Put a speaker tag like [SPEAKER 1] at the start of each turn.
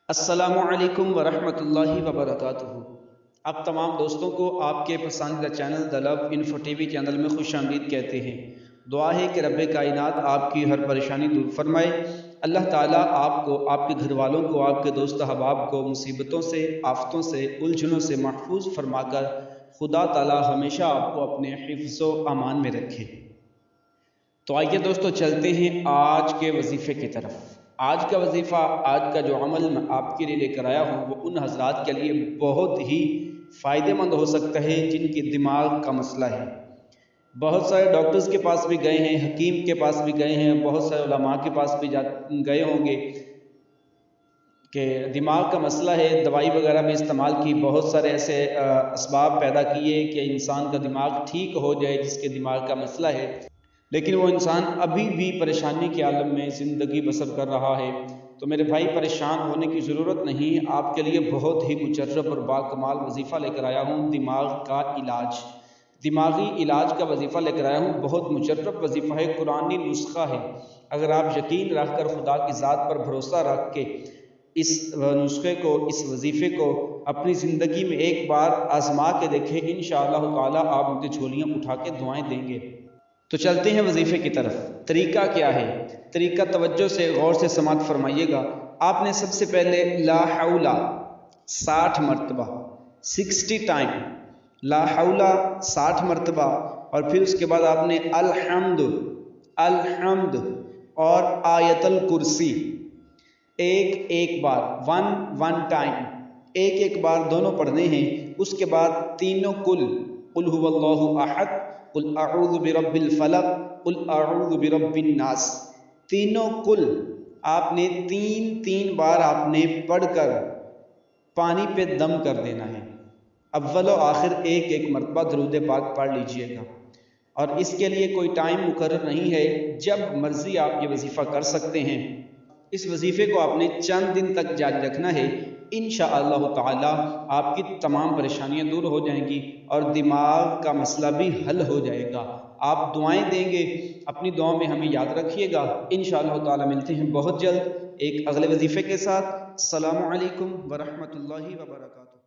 [SPEAKER 1] السلام علیکم ورحمۃ اللہ وبرکاتہ۔ آپ تمام دوستوں کو آپ کے پسندیدہ چینل دا لو انفو ٹی وی چینل میں خوش آمدید کہتے ہیں۔ دعا ہے کہ رب کائنات آپ کی ہر پریشانی دور فرمائے۔ اللہ تعالیٰ آپ کو، آپ کے گھر والوں کو، آپ کے دوست احباب کو مصیبتوں سے، آفتوں سے، الجھنوں سے محفوظ فرما کر خدا تعالیٰ ہمیشہ آپ کو اپنے حفظ و امان میں رکھے۔ تو آئیے دوستو چلتے ہیں آج کے وظیفے کی طرف۔ آج کا وظیفہ، آج کا جو عمل میں آپ کے لیے لے کر آیا ہوں وہ ان حضرات کے لیے بہت ہی فائدہ مند ہو سکتا ہے جن کے دماغ کا مسئلہ ہے۔ بہت سارے ڈاکٹرز کے پاس بھی گئے ہیں، حکیم کے پاس بھی گئے ہیں، بہت سارے علماء کے پاس بھی گئے ہوں گے کہ دماغ کا مسئلہ ہے، دوائی وغیرہ بھی استعمال کی، بہت سارے ایسے اسباب پیدا کیے کہ انسان کا دماغ ٹھیک ہو جائے جس کے دماغ کا مسئلہ ہے، لیکن وہ انسان ابھی بھی پریشانی کے عالم میں زندگی بسر کر رہا ہے۔ تو میرے بھائی پریشان ہونے کی ضرورت نہیں، آپ کے لیے بہت ہی مجرب اور باکمال وظیفہ لے کر آیا ہوں، دماغ کا علاج، دماغی علاج کا وظیفہ لے کر آیا ہوں۔ بہت مجرب وظیفہ ہے، قرآنی نسخہ ہے۔ اگر آپ یقین رکھ کر خدا کی ذات پر بھروسہ رکھ کے اس نسخے کو، اس وظیفے کو اپنی زندگی میں ایک بار آزما کے دیکھیں، انشاءاللہ تعالیٰ آپ مجھے جھولیاں اٹھا کے دعائیں دیں گے۔ تو چلتے ہیں وظیفے کی طرف۔ طریقہ کیا ہے؟ طریقہ توجہ سے غور سے سماعت فرمائیے گا۔ آپ نے سب سے پہلے لا حول 60 مرتبہ 60 ٹائم لا حول 60 مرتبہ، اور پھر اس کے بعد آپ نے الحمد الحمد اور آیت الکرسی ایک بار، ون ٹائم، ایک بار دونوں پڑھنے ہیں۔ اس کے بعد تینوں قل هو اللہ احد، قل اعوذ برب الفلق، قل اعوذ برب الناس، تینوں قل آپ نے تین بار آپ نے پڑھ کر پانی پہ دم کر دینا ہے۔ اول و آخر ایک مرتبہ درود پاک پڑھ لیجئے گا، اور اس کے لیے کوئی ٹائم مقرر نہیں ہے، جب مرضی آپ یہ وظیفہ کر سکتے ہیں۔ اس وظیفے کو آپ نے چند دن تک جاری رکھنا ہے، انشاءاللہ تعالی آپ کی تمام پریشانیاں دور ہو جائیں گی اور دماغ کا مسئلہ بھی حل ہو جائے گا۔ آپ دعائیں دیں گے، اپنی دعاؤں میں ہمیں یاد رکھیے گا۔ انشاءاللہ تعالی ملتے ہیں بہت جلد ایک اگلے وظیفے کے ساتھ۔ السلام علیکم ورحمۃ اللہ وبرکاتہ۔